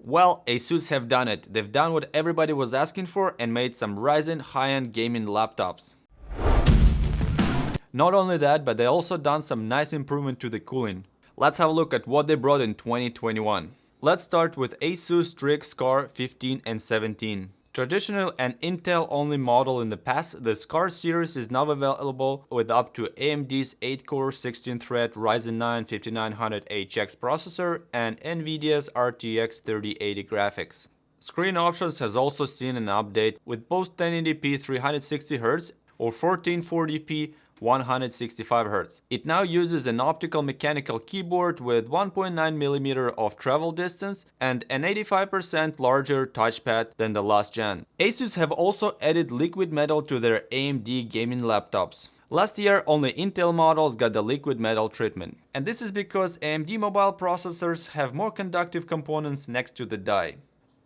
Well, ASUS have done it. They've done what everybody was asking for and made some Ryzen high-end gaming laptops. Not only that, but they also done some nice improvement to the cooling. Let's have a look at what they brought in 2021. Let's start with ASUS Strix SCAR 15 and 17. Traditional and Intel-only model in the past, the SCAR series is now available with up to AMD's 8-core 16-thread Ryzen 9 5900HX processor and NVIDIA's RTX 3080 graphics. Screen options has also seen an update with both 1080p 360Hz or 1440p 165Hz. It now uses an optical mechanical keyboard with 1.9mm of travel distance and an 85% larger touchpad than the last gen. ASUS have also added liquid metal to their AMD gaming laptops. Last year, only Intel models got the liquid metal treatment. And this is because AMD mobile processors have more conductive components next to the die.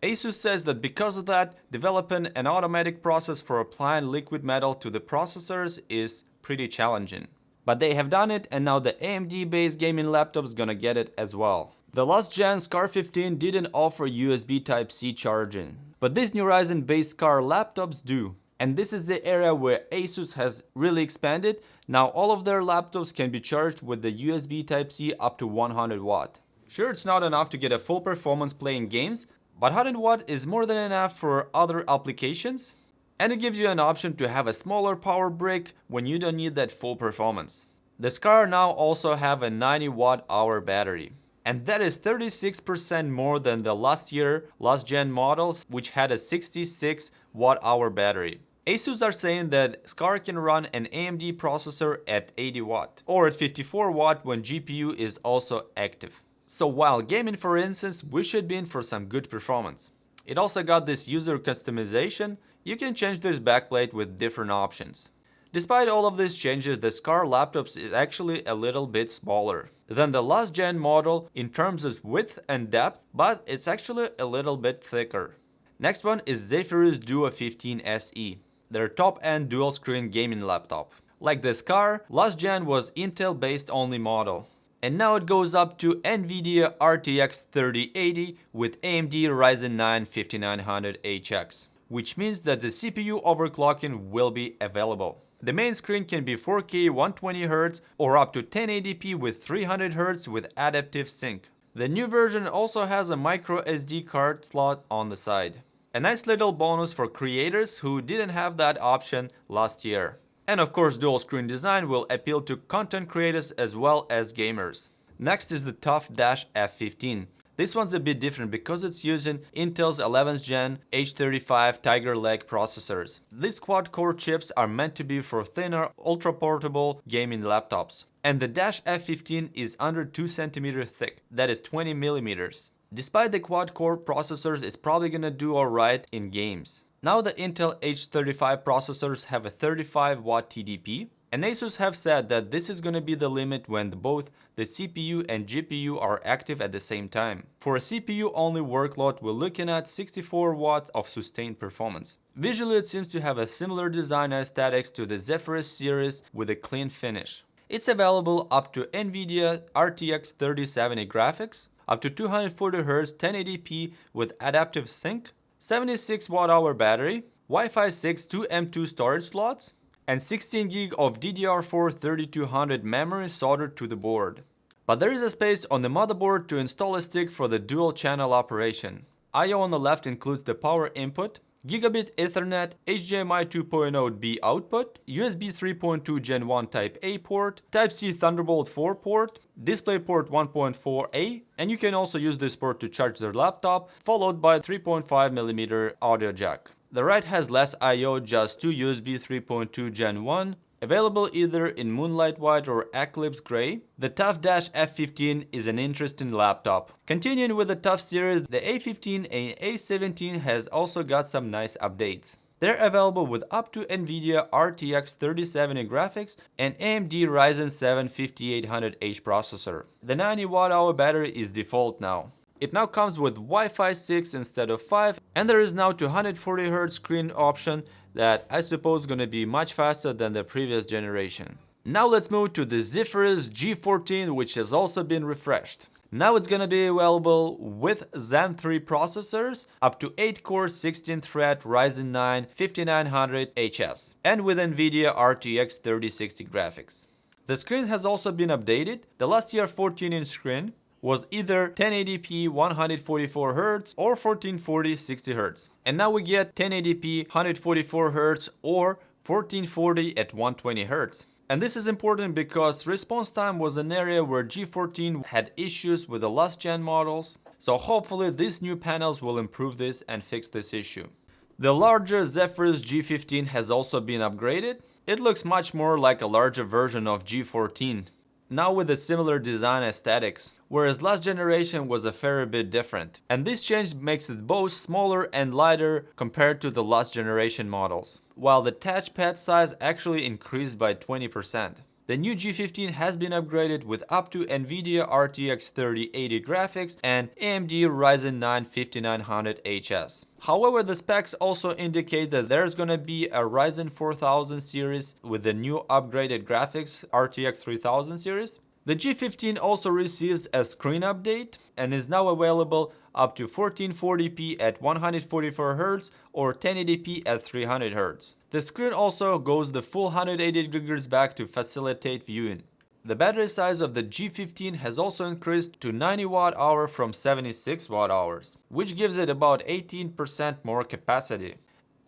ASUS says that because of that, developing an automatic process for applying liquid metal to the processors is pretty challenging. But they have done it, and now the AMD-based gaming laptops gonna get it as well. The last gen SCAR 15 didn't offer USB Type-C charging, but these new Ryzen-based SCAR laptops do. And this is the area where ASUS has really expanded. Now all of their laptops can be charged with the USB Type-C up to 100 watt. Sure, it's not enough to get a full performance playing games, but 100 watt is more than enough for other applications. And it gives you an option to have a smaller power brick when you don't need that full performance. The SCAR now also have a 90 watt-hour battery. And that is 36% more than the last gen models, which had a 66 watt-hour battery. ASUS are saying that SCAR can run an AMD processor at 80 watt or at 54 watt when GPU is also active. So while gaming, for instance, we should be in for some good performance. It also got this user customization. You can change this backplate with different options. Despite all of these changes, the SCAR laptops is actually a little bit smaller than the last gen model in terms of width and depth, but it's actually a little bit thicker. Next one is Zephyrus Duo 15 SE, their top-end dual-screen gaming laptop. Like the SCAR, last gen was Intel-based only model. And now it goes up to NVIDIA RTX 3080 with AMD Ryzen 9 5900HX. Which means that the CPU overclocking will be available. The main screen can be 4K 120Hz or up to 1080p with 300Hz with adaptive sync. The new version also has a micro SD card slot on the side. A nice little bonus for creators who didn't have that option last year. And of course, dual screen design will appeal to content creators as well as gamers. Next is the TUF Dash F15. This one's a bit different because it's using Intel's 11th gen H35 Tiger Lake processors. These quad-core chips are meant to be for thinner, ultra-portable gaming laptops. And the Dash F15 is under 2 cm thick, that is 20 mm. Despite the quad-core processors, it's probably gonna do alright in games. Now the Intel H35 processors have a 35 watt TDP. And ASUS have said that this is going to be the limit when both the CPU and GPU are active at the same time. For a CPU-only workload, we're looking at 64 watts of sustained performance. Visually, it seems to have a similar design aesthetics to the Zephyrus series with a clean finish. It's available up to NVIDIA RTX 3070 graphics, up to 240Hz 1080p with adaptive sync, 76 watt-hour battery, Wi-Fi 6 2M2 storage slots, and 16 GB of DDR4 3200 memory soldered to the board. But there is a space on the motherboard to install a stick for the dual channel operation. I/O on the left includes the power input, Gigabit Ethernet, HDMI 2.0B output, USB 3.2 Gen 1 Type A port, Type-C Thunderbolt 4 port, DisplayPort 1.4a, and you can also use this port to charge their laptop, followed by 3.5mm audio jack. The right has less I/O, just 2 USB 3.2 Gen 1, available either in Moonlight White or Eclipse Gray. The TUF Dash F15 is an interesting laptop. Continuing with the TUF series, the A15 and A17 has also got some nice updates. They're available with up to NVIDIA RTX 3070 graphics and AMD Ryzen 7 5800H processor. The 90 watt-hour battery is default now. It now comes with Wi-Fi 6 instead of 5, and there is now 240Hz screen option that I suppose is going to be much faster than the previous generation. Now let's move to the Zephyrus G14, which has also been refreshed. Now it's gonna be available with Zen 3 processors, up to 8 core 16 thread Ryzen 9 5900HS, and with NVIDIA RTX 3060 graphics. The screen has also been updated. The last year 14-inch screen was either 1080p 144Hz or 1440 60Hz. And now we get 1080p 144Hz or 1440 at 120Hz. And this is important because response time was an area where G14 had issues with the last gen models. So hopefully these new panels will improve this and fix this issue. The larger Zephyrus G15 has also been upgraded. It looks much more like a larger version of G14. Now with a similar design aesthetics, whereas last generation was a fair bit different. And this change makes it both smaller and lighter compared to the last generation models, while the touchpad size actually increased by 20%. The new G15 has been upgraded with up to NVIDIA RTX 3080 graphics and AMD Ryzen 9 5900HS. However, the specs also indicate that there's gonna be a Ryzen 4000 series with the new upgraded graphics RTX 3000 series. The G15 also receives a screen update and is now available up to 1440p at 144Hz or 1080p at 300Hz. The screen also goes the full 180 degrees back to facilitate viewing. The battery size of the G15 has also increased to 90 Wh from 76 Wh, which gives it about 18% more capacity.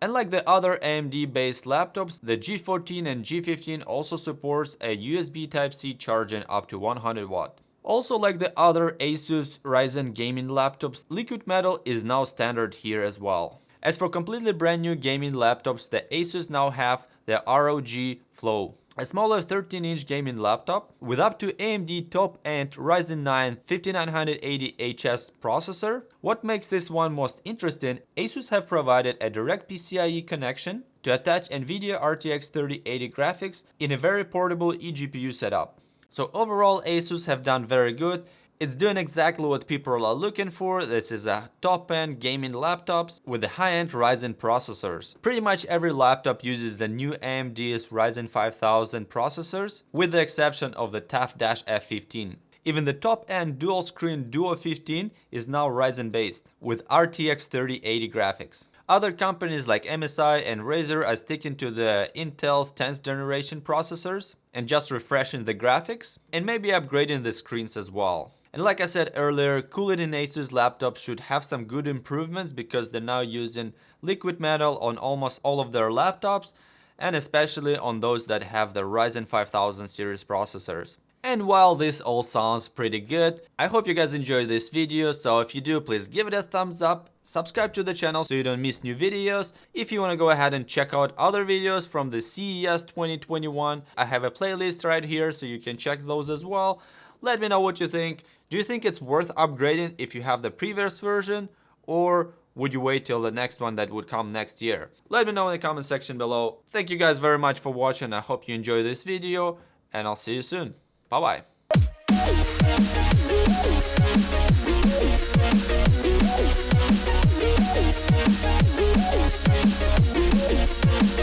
And like the other AMD-based laptops, the G14 and G15 also supports a USB Type-C charging up to 100 Watt. Also like the other ASUS Ryzen gaming laptops, liquid metal is now standard here as well. As for completely brand new gaming laptops, the ASUS now have the ROG Flow, a smaller 13-inch gaming laptop with up to AMD top-end Ryzen 9 5980HS processor. What makes this one most interesting, ASUS have provided a direct PCIe connection to attach NVIDIA RTX 3080 graphics in a very portable eGPU setup. So overall, ASUS have done very good. It's doing exactly what people are looking for. This is a top-end gaming laptops with the high-end Ryzen processors. Pretty much every laptop uses the new AMD's Ryzen 5000 processors, with the exception of the TUF Dash F15. Even the top-end dual-screen Duo 15 is now Ryzen-based, with RTX 3080 graphics. Other companies like MSI and Razer are sticking to the Intel's 10th generation processors and just refreshing the graphics and maybe upgrading the screens as well. And like I said earlier, cooling in ASUS laptops should have some good improvements because they're now using liquid metal on almost all of their laptops, and especially on those that have the Ryzen 5000 series processors. And while this all sounds pretty good, I hope you guys enjoyed this video, so if you do, please give it a thumbs up, subscribe to the channel so you don't miss new videos. If you want to go ahead and check out other videos from the CES 2021, I have a playlist right here so you can check those as well. Let me know what you think. Do you think it's worth upgrading if you have the previous version, or would you wait till the next one that would come next year? Let me know in the comment section below. Thank you guys very much for watching. I hope you enjoyed this video, and I'll see you soon. Bye bye.